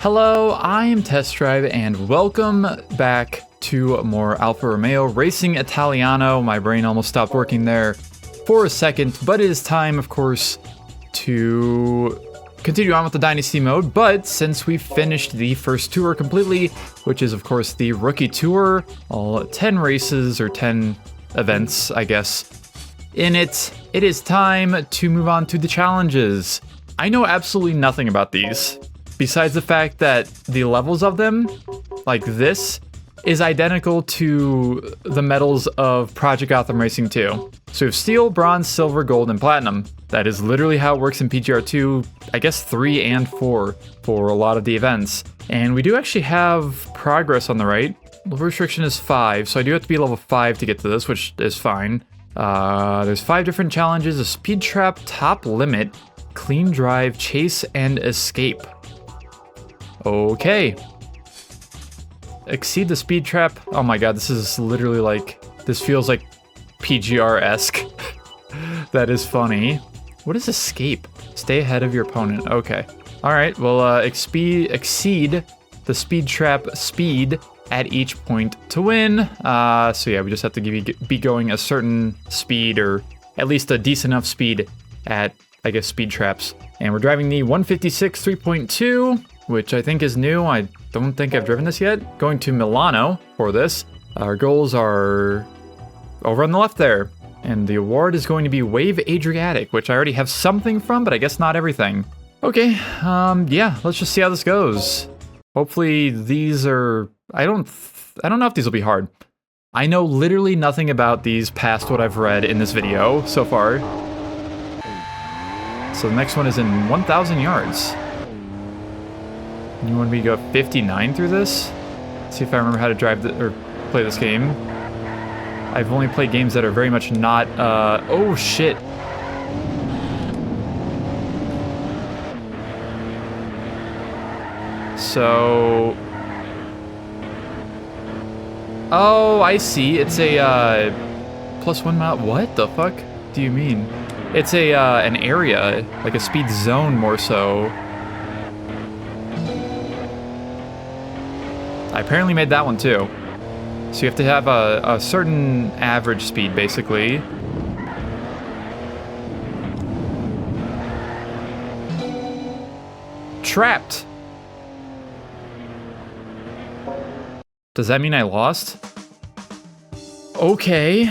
Hello, I am Test Drive and welcome back to more Alfa Romeo Racing Italiano. My brain almost stopped working there for a second, but it is time, of course, to continue on with the Dynasty mode. But since we finished the first tour completely, which is, of course, the Rookie Tour, all 10 races or 10 events, I guess, in it is time to move on to the challenges. I know absolutely nothing about these. Besides the fact that the levels of them, like this, is identical to the medals of Project Gotham Racing 2. So we have Steel, Bronze, Silver, Gold, and Platinum. That is literally how it works in PGR2, I guess 3 and 4 for a lot of the events. And we do actually have progress on the right. Level restriction is 5, so I do have to be level 5 to get to this, which is fine. There's 5 different challenges: a speed trap, top limit, clean drive, chase, and escape. Okay. Exceed the speed trap. Oh my god, this is literally like, this feels like PGR-esque. That is funny. What is escape? Stay ahead of your opponent. Okay. Alright, well, exceed the speed trap speed at each point to win. So yeah, we just have to be going a certain speed, or at least a decent enough speed at, I guess, speed traps. And we're driving the 156 3.2. which I think is new. I don't think I've driven this yet. Going to Milano for this. Our goals are over on the left there. And the award is going to be Wave Adriatic, which I already have something from, but I guess not everything. Okay, yeah, let's just see how this goes. Hopefully these are... I don't know if these will be hard. I know literally nothing about these past what I've read in this video so far. So the next one is in 1,000 yards. You want me to go 59 through this? See if I remember how to drive or play this game. I've only played games that are very much not, oh shit. So... oh, I see. It's a, +1 mile. What the fuck do you mean? It's a, an area, like a speed zone more so. I apparently made that one too. So you have to have a certain average speed, basically. Trapped! Does that mean I lost? Okay.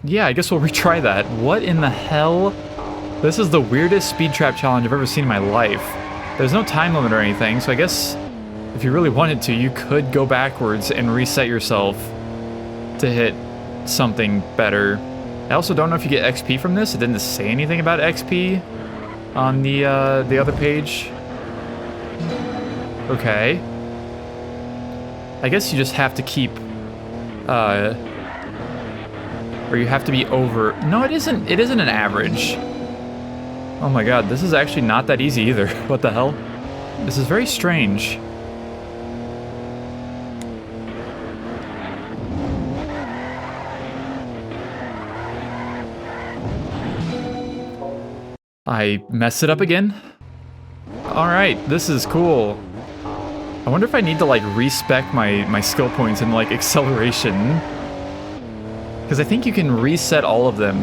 Yeah, I guess we'll retry that. What in the hell? This is the weirdest speed trap challenge I've ever seen in my life. There's no time limit or anything, so I guess... if you really wanted to, you could go backwards and reset yourself to hit something better. I also don't know if you get XP from this. It didn't say anything about XP on the other page. Okay. I guess you just have to keep, or you have to be over... no, it isn't an average. Oh my god, this is actually not that easy either. What the hell? This is very strange. I messed it up again. Alright, this is cool. I wonder if I need to, like, respec my skill points in, like, acceleration. Because I think you can reset all of them,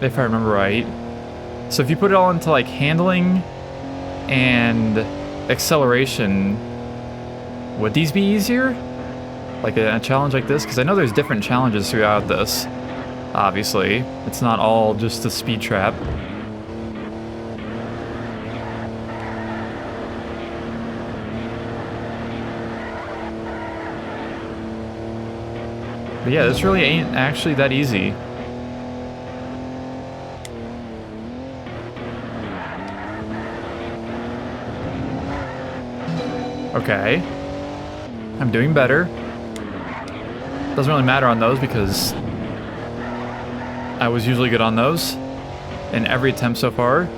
if I remember right. So if you put it all into, like, handling and acceleration, would these be easier? Like a challenge like this? Because I know there's different challenges throughout this, obviously. It's not all just a speed trap. But yeah, this really ain't actually that easy. Okay. I'm doing better. Doesn't really matter on those because I was usually good on those in every attempt so far.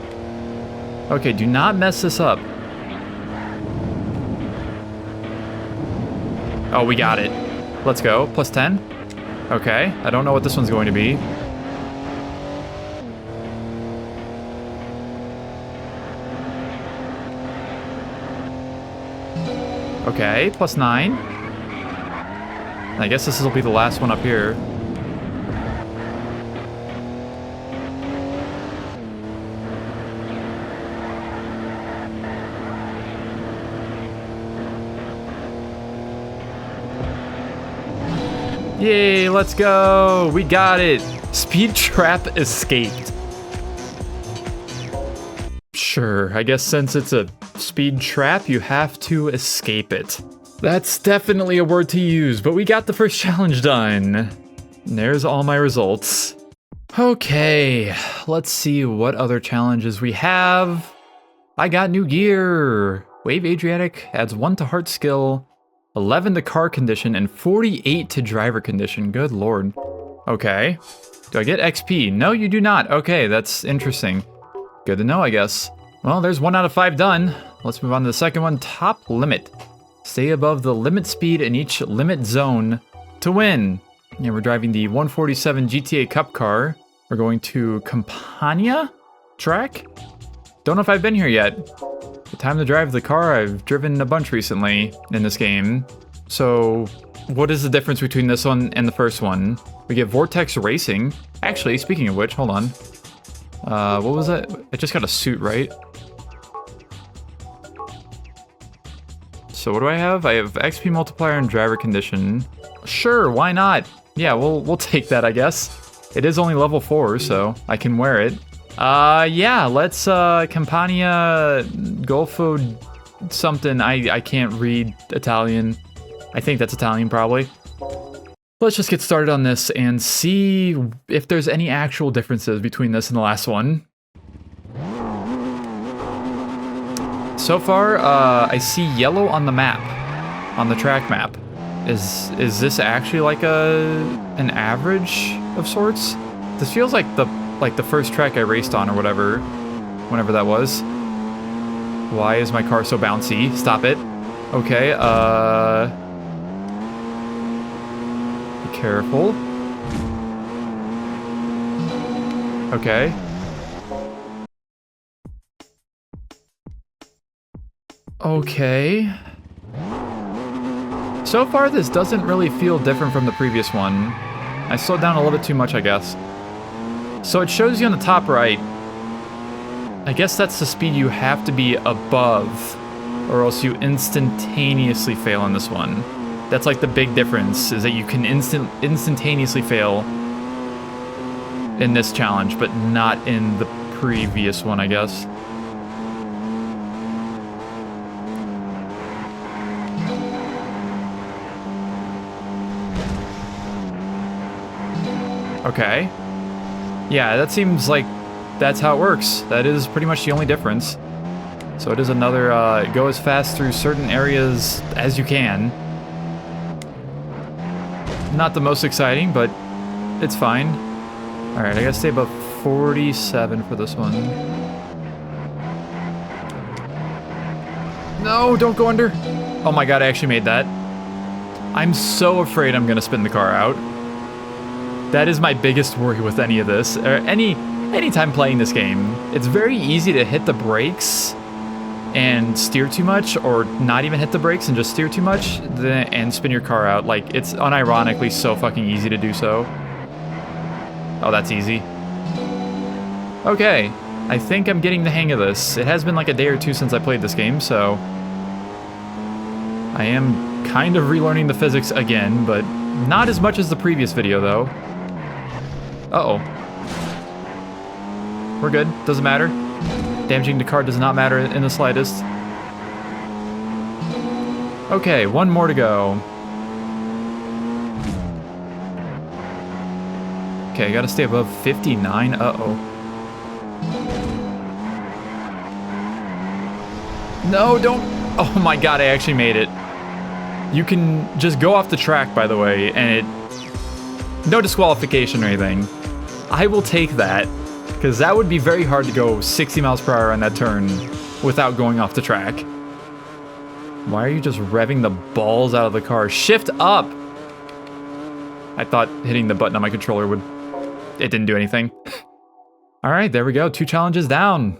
Okay, do not mess this up. Oh, we got it. Let's go. +10. Okay, I don't know what this one's going to be. Okay, +9. I guess this will be the last one up here. Yay, let's go! We got it! Speed trap escaped. Sure, I guess since it's a speed trap, you have to escape it. That's definitely a word to use, but we got the first challenge done. And there's all my results. Okay, let's see what other challenges we have. I got new gear. Wave Adriatic adds 1 to heart skill, 11 to car condition, and 48 to driver condition. Good lord. Okay. Do I get XP? No, you do not. Okay, that's interesting. Good to know, I guess. Well, there's 1 out of 5 done. Let's move on to the second one. Top limit. Stay above the limit speed in each limit zone to win. Yeah, we're driving the 147 GTA Cup car. We're going to Campania track. Don't know if I've been here yet. The time to drive the car, I've driven a bunch recently in this game. So, what is the difference between this one and the first one? We get Vortex Racing. Actually, speaking of which, hold on. What was that? I just got a suit, right? So what do I have? I have XP multiplier and driver condition. Sure, why not? Yeah, we'll take that, I guess. It is only level 4, so I can wear it. Yeah, let's Campania Golfo something. I can't read Italian. I think that's Italian, probably. Let's just get started on this and see if there's any actual differences between this and the last one. So far, I see yellow on the map, on the track map. Is this actually like an average of sorts? This feels like the first track I raced on or whatever, whenever that was. Why is my car so bouncy? Stop it. Okay, be careful. Okay. Okay. So far, this doesn't really feel different from the previous one. I slowed down a little bit too much, I guess. So it shows you on the top right. I guess that's the speed you have to be above, or else you instantaneously fail on this one. That's like the big difference, is that you can instantaneously fail in this challenge, but not in the previous one, I guess. Okay. Yeah, that seems like that's how it works. That is pretty much the only difference. So it is another go as fast through certain areas as you can. Not the most exciting, but it's fine. Alright, I gotta stay above 47 for this one. No, don't go under. Oh my god, I actually made that. I'm so afraid I'm gonna spin the car out. That is my biggest worry with any of this, or anytime playing this game. It's very easy to hit the brakes and steer too much, or not even hit the brakes and just steer too much, and spin your car out. Like, it's unironically so fucking easy to do so. Oh, that's easy. Okay, I think I'm getting the hang of this. It has been like a day or two since I played this game, so I am kind of relearning the physics again, but not as much as the previous video, though. Uh-oh. We're good. Doesn't matter. Damaging the car does not matter in the slightest. Okay, one more to go. Okay, I gotta stay above 59. Uh-oh. No, don't... Oh my god, I actually made it. You can just go off the track, by the way, and it... No disqualification or anything. I will take that, because that would be very hard to go 60 miles per hour on that turn without going off the track. Why are you just revving the balls out of the car? Shift up! I thought hitting the button on my controller would... It didn't do anything. Alright, there we go. 2 challenges down.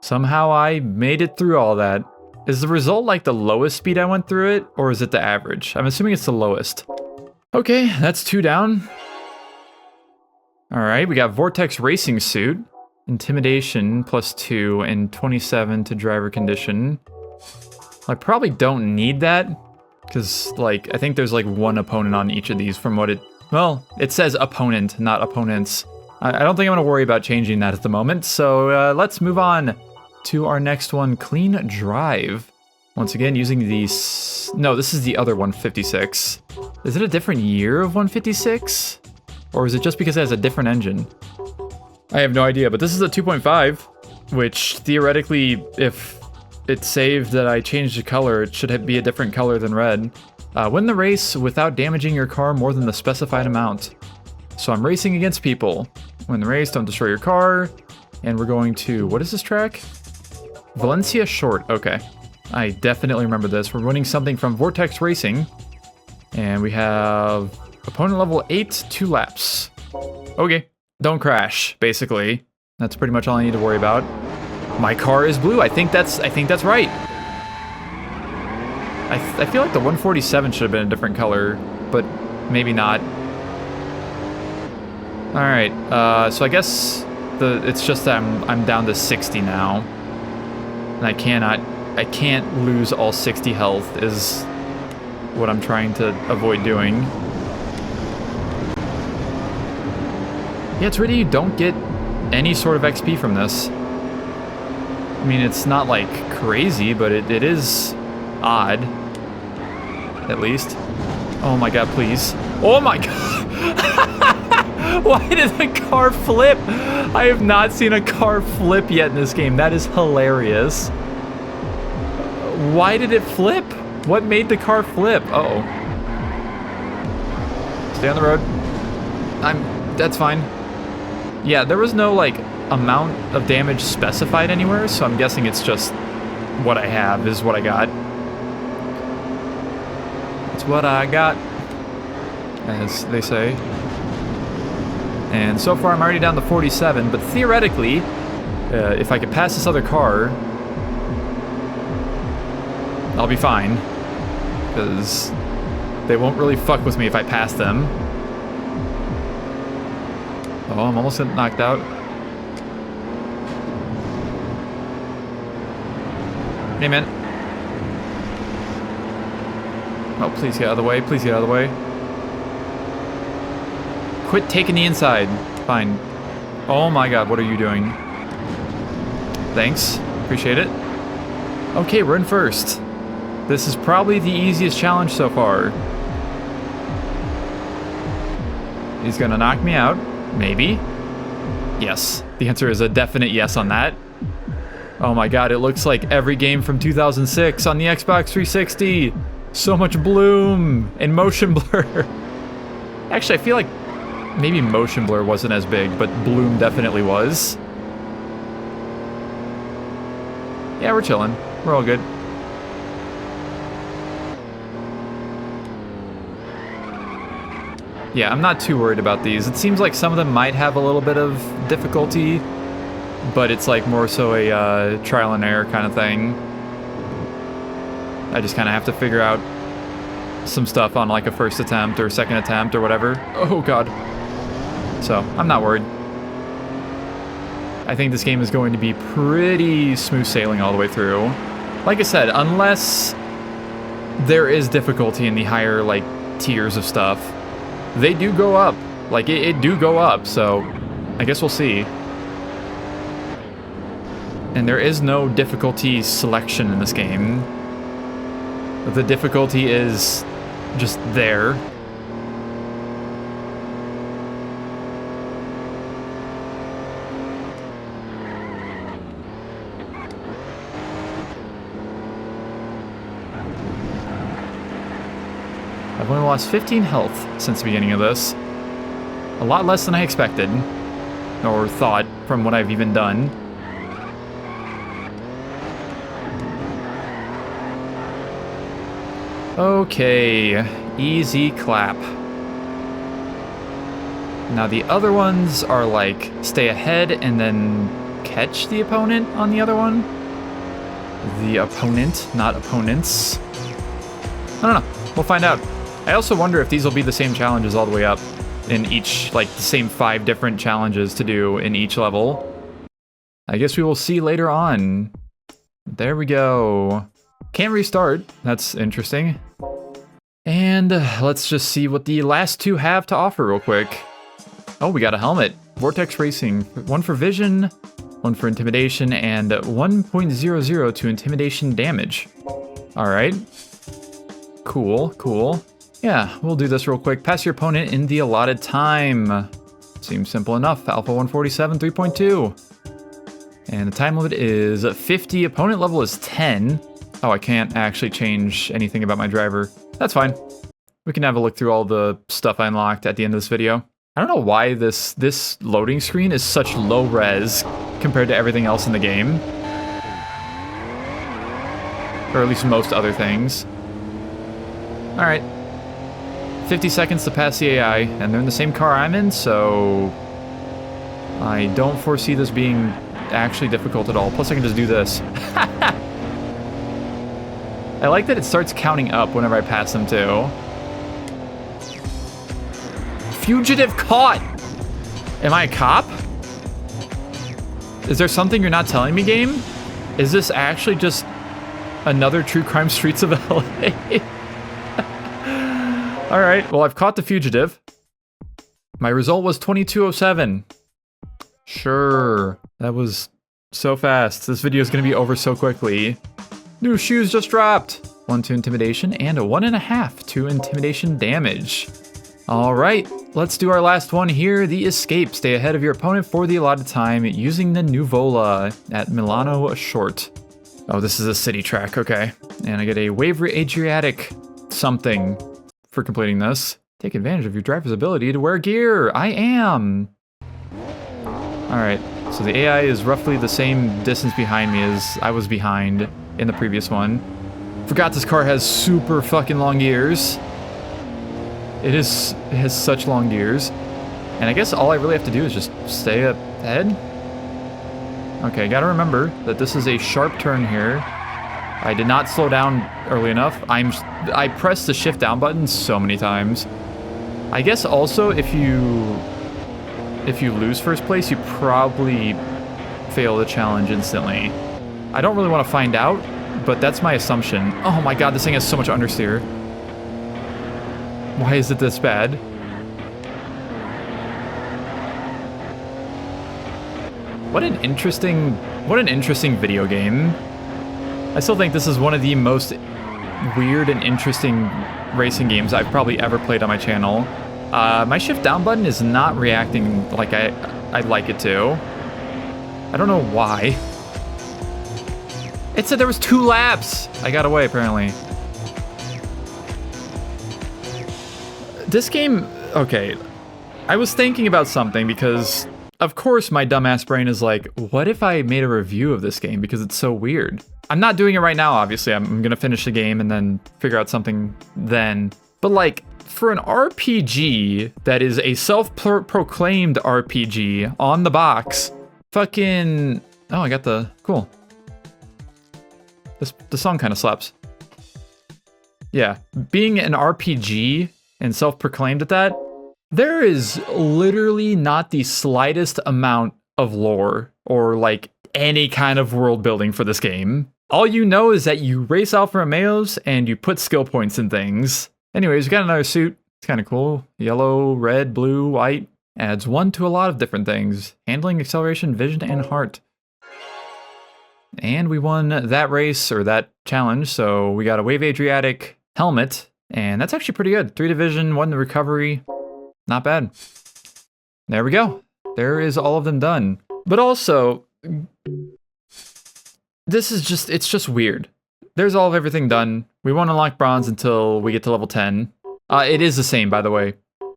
Somehow I made it through all that. Is the result like the lowest speed I went through it, or is it the average? I'm assuming it's the lowest. Okay, that's 2 down. All right, we got Vortex Racing Suit, Intimidation +2, and 27 to driver condition. I probably don't need that, because like I think there's like 1 opponent on each of these from what it, well, it says opponent, not opponents. I don't think I'm gonna worry about changing that at the moment, so let's move on to our next one, Clean Drive. Once again, using these... No, this is the other 156. Is it a different year of 156? Or is it just because it has a different engine? I have no idea, but this is a 2.5, which theoretically, if it's saved that I changed the color, it should be a different color than red. Win the race without damaging your car more than the specified amount. So I'm racing against people. Win the race, don't destroy your car. And we're going to... What is this track? Valencia Short, okay. I definitely remember this. We're winning something from Vortex Racing. And we have opponent level 8, 2 laps. Okay, don't crash, basically. That's pretty much all I need to worry about. My car is blue. I think that's right. I feel like the 147 should have been a different color, but maybe not. All right, so I guess it's just that I'm down to 60 now. And I can't lose all 60 health is what I'm trying to avoid doing. Yeah, it's really, you don't get any sort of XP from this. I mean, it's not like crazy, but it is odd, at least. Oh my god, please. Oh my god! Why did the car flip? I have not seen a car flip yet in this game. That is hilarious. Why did it flip? What made the car flip? Uh-oh. Stay on the road. That's fine. Yeah, there was no, like, amount of damage specified anywhere, so I'm guessing it's just what I have is what I got. It's what I got, as they say. And so far I'm already down to 47, but theoretically, if I could pass this other car, I'll be fine, because they won't really fuck with me if I pass them. Oh, I'm almost getting knocked out. Hey, man. Oh, please get out of the way. Please get out of the way. Quit taking the inside. Fine. Oh my god, what are you doing? Thanks. Appreciate it. Okay, we're in first. This is probably the easiest challenge so far. He's gonna knock me out. Maybe. Yes. The answer is a definite yes on that. Oh my god, it looks like every game from 2006 on the Xbox 360. So much bloom and motion blur. Actually, I feel like maybe motion blur wasn't as big, but bloom definitely was. Yeah, we're chilling. We're all good. Yeah, I'm not too worried about these. It seems like some of them might have a little bit of difficulty, but it's like more so a trial and error kind of thing. I just kind of have to figure out some stuff on like a first attempt or second attempt or whatever. Oh god. So, I'm not worried. I think this game is going to be pretty smooth sailing all the way through. Like I said, unless there is difficulty in the higher like tiers of stuff, they do go up. Like, it do go up, so I guess we'll see. And there is no difficulty selection in this game. The difficulty is just there. I've only lost 15 health since the beginning of this. A lot less than I expected, or thought, from what I've even done. Okay, easy clap. Now the other ones are like, stay ahead and then catch the opponent on the other one. the opponent, not opponents. I don't know. We'll find out. I also wonder if these will be the same challenges all the way up in each, like the same 5 different challenges to do in each level. I guess we will see later on. There we go. Can't restart. That's interesting. And let's just see what the last 2 have to offer real quick. Oh, we got a helmet. Vortex Racing. 1 for vision, 1 for intimidation, and 1.00 to intimidation damage. All right. Cool, cool. Yeah, we'll do this real quick. Pass your opponent in the allotted time. Seems simple enough. Alpha 147, 3.2. And the time limit is 50. Opponent level is 10. Oh, I can't actually change anything about my driver. That's fine. We can have a look through all the stuff I unlocked at the end of this video. I don't know why this loading screen is such low res compared to everything else in the game. Or at least most other things. Alright. 50 seconds to pass the AI, and they're in the same car I'm in, so I don't foresee this being actually difficult at all. Plus I can just do this. I like that it starts counting up whenever I pass them too. Fugitive caught! Am I a cop? Is there something you're not telling me, game? Is this actually just another true crime Streets of LA? Alright, well I've caught the fugitive. My result was 2207. Sure, that was so fast. This video is going to be over so quickly. New shoes just dropped. 1 to intimidation and a 1.5 to intimidation damage. Alright, let's do our last one here, the escape. Stay ahead of your opponent for the allotted time using the Nuvola at Milano short. Oh, this is a city track, okay. And I get a Wave Adriatic something for completing this. Take advantage of your driver's ability to wear gear. I am. Alright, so the AI is roughly the same distance behind me as I was behind in the previous one. Forgot this car has super fucking long gears. It has such long gears. And I guess all I really have to do is just stay ahead. Okay, gotta remember that this is a sharp turn here. I did not slow down early enough. I pressed the shift down button so many times. I guess also if you lose first place, you probably fail the challenge instantly. I don't really want to find out, but that's my assumption. Oh my god, this thing has so much understeer. Why is it this bad? What an interesting video game. I still think this is one of the most weird and interesting racing games I've probably ever played on my channel. My shift down button is not reacting like I'd like it to. I don't know why. It said there was 2 laps! I got away, apparently. This game... Okay. I was thinking about something because, of course, my dumbass brain is like, what if I made a review of this game because it's so weird? I'm not doing it right now, obviously. I'm gonna finish the game and then figure out something then. But, like, for an RPG that is a self-proclaimed RPG on the box, fucking... Oh, I got the... Cool. The song kind of slaps. Yeah, being an RPG and self-proclaimed at that, there is literally not the slightest amount of lore or like any kind of world building for this game. All you know is that you race Alfa Romeos and you put skill points in things. Anyways, we got another suit. It's kind of cool. Yellow, red, blue, white. Adds 1 to a lot of different things. Handling, acceleration, vision, and heart. And we won that race, or that challenge, so we got a Wave Adriatic helmet, and that's actually pretty good. 3 division, 1 to recovery. Not bad. There we go. There is all of them done. But also, it's just weird. There's all of everything done. We won't unlock bronze until we get to level 10. It is the same, by the way.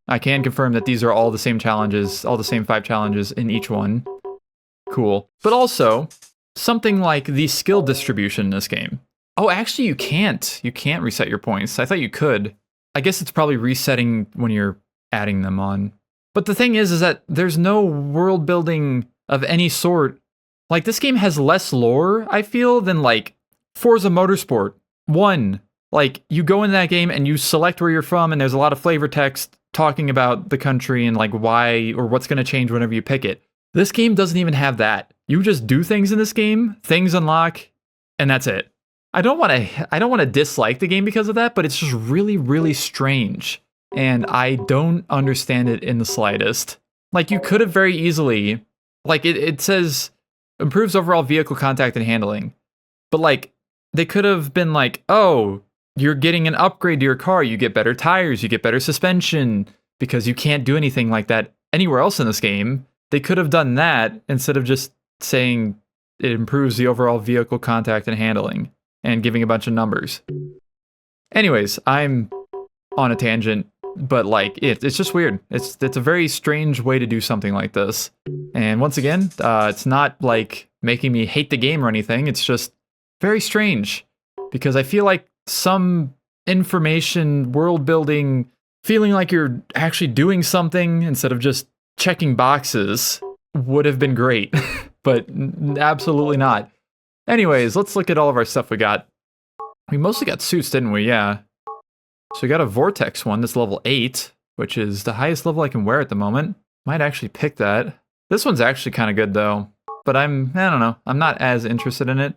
I can confirm that these are all the same challenges, all the same 5 challenges in each one. Cool. But also, something like the skill distribution in this game. Oh, actually you can't. You can't reset your points. I thought you could. I guess it's probably resetting when you're adding them on. But the thing is that there's no world building of any sort. Like, this game has less lore, I feel, than like Forza Motorsport 1. Like, you go in that game and you select where you're from, and there's a lot of flavor text talking about the country and like why or what's going to change whenever you pick it. This game doesn't even have that. You just do things in this game, things unlock, and that's it. I don't want to dislike the game because of that, but it's just really, really strange. And I don't understand it in the slightest. Like, you could have very easily, like, it says improves overall vehicle contact and handling. But like, they could have been like, oh, you're getting an upgrade to your car. You get better tires, you get better suspension, because you can't do anything like that anywhere else in this game. They could have done that instead of just saying it improves the overall vehicle contact and handling and giving a bunch of numbers. Anyways, I'm on a tangent, but like, it's just weird. It's a very strange way to do something like this. And once again, it's not like making me hate the game or anything. It's just very strange, because I feel like some information, world building, feeling like you're actually doing something instead of just checking boxes would have been great, but absolutely not. Anyways, let's look at all of our stuff we got. We mostly got suits, didn't we? Yeah. So we got a Vortex one that's level 8, which is the highest level I can wear at the moment. Might actually pick that. This one's actually kind of good though, but I don't know. I'm not as interested in it.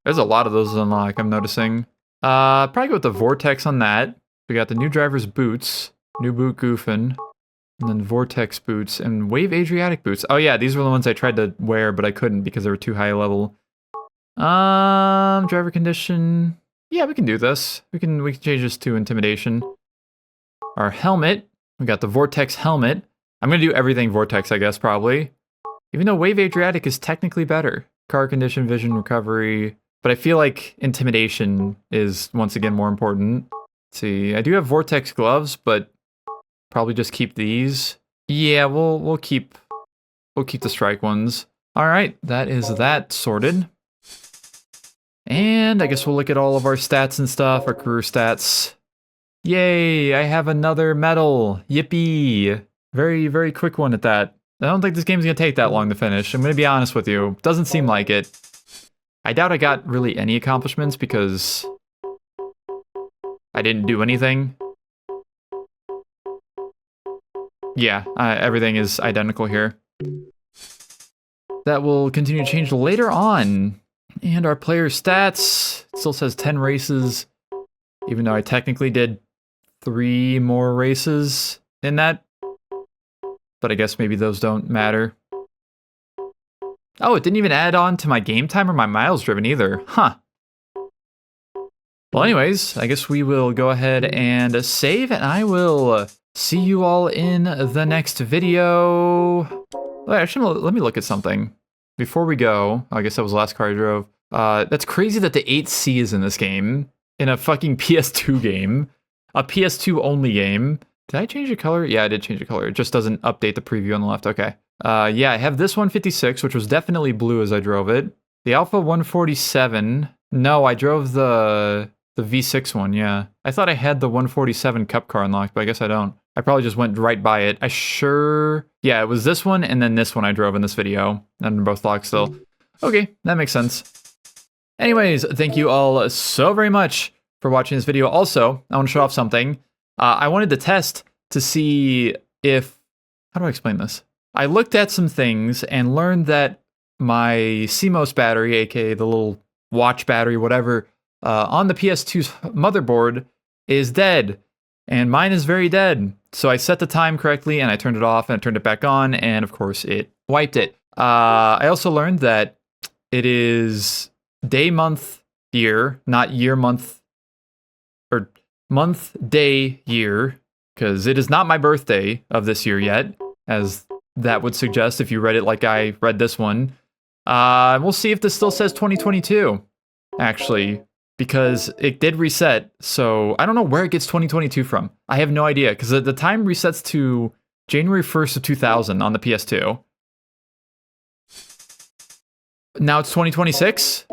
There's a lot of those to unlock, I'm noticing. Probably go with the Vortex on that. We got the new driver's boots, new boot goofin', and then Vortex boots, and Wave Adriatic boots. Oh yeah, these were the ones I tried to wear, but I couldn't because they were too high level. Driver condition. Yeah, we can do this. We can change this to intimidation. Our helmet. We got the Vortex helmet. I'm gonna do everything Vortex, I guess, probably. Even though Wave Adriatic is technically better. Car condition, vision, recovery. But I feel like intimidation is, once again, more important. Let's see, I do have Vortex gloves, but probably just keep these. Yeah, we'll keep the strike ones. All right, that is that sorted. And I guess we'll look at all of our stats and stuff, our career stats. Yay, I have another medal. Yippee. Very, very quick one at that. I don't think this game's gonna take that long to finish. I'm gonna be honest with you. Doesn't seem like it. I doubt I got really any accomplishments because I didn't do anything. Yeah, everything is identical here. That will continue to change later on. And our player stats, it still says 10 races, even though I technically did 3 more races in that. But I guess maybe those don't matter. Oh, it didn't even add on to my game time or my miles driven either. Huh. Well, anyways, I guess we will go ahead and save, and I will see you all in the next video. Well, actually, let me look at something. Before we go, I guess that was the last car I drove. That's crazy that the 8C is in this game. In a fucking PS2 game. A PS2 only game. Did I change the color? Yeah, I did change the color. It just doesn't update the preview on the left. Okay. Yeah, I have this 156, which was definitely blue as I drove it. The Alfa 147. No, I drove the V6 one, yeah. I thought I had the 147 Cup car unlocked, but I guess I don't. I probably just went right by it. Yeah, it was this one and then this one I drove in this video. And they're both locked still. Okay, that makes sense. Anyways, thank you all so very much for watching this video. Also, I want to show off something. I wanted to test to see if... How do I explain this? I looked at some things and learned that my CMOS battery, aka the little watch battery, whatever, on the PS2's motherboard is dead. And mine is very dead. So I set the time correctly and I turned it off and I turned it back on, and of course it wiped it. I also learned that it is day, month, year, not year, month, or month, day, year, because it is not my birthday of this year yet, as that would suggest if you read it like I read this one. We'll see if this still says 2022, actually, because it did reset, so I don't know where it gets 2022 from. I have no idea, because the time resets to January 1st of 2000 on the PS2. Now it's 2026?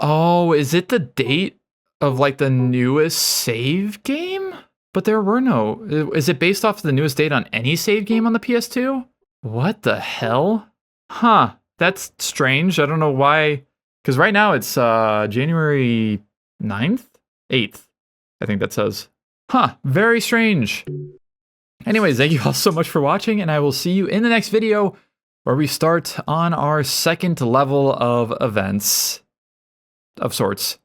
Oh, is it the date of like the newest save game? But there were no... Is it based off the newest date on any save game on the PS2? What the hell? Huh. That's strange. I don't know why. Because right now it's January 9th? 8th. I think that says. Huh, very strange. Anyways, thank you all so much for watching, and I will see you in the next video where we start on our second level of events of sorts.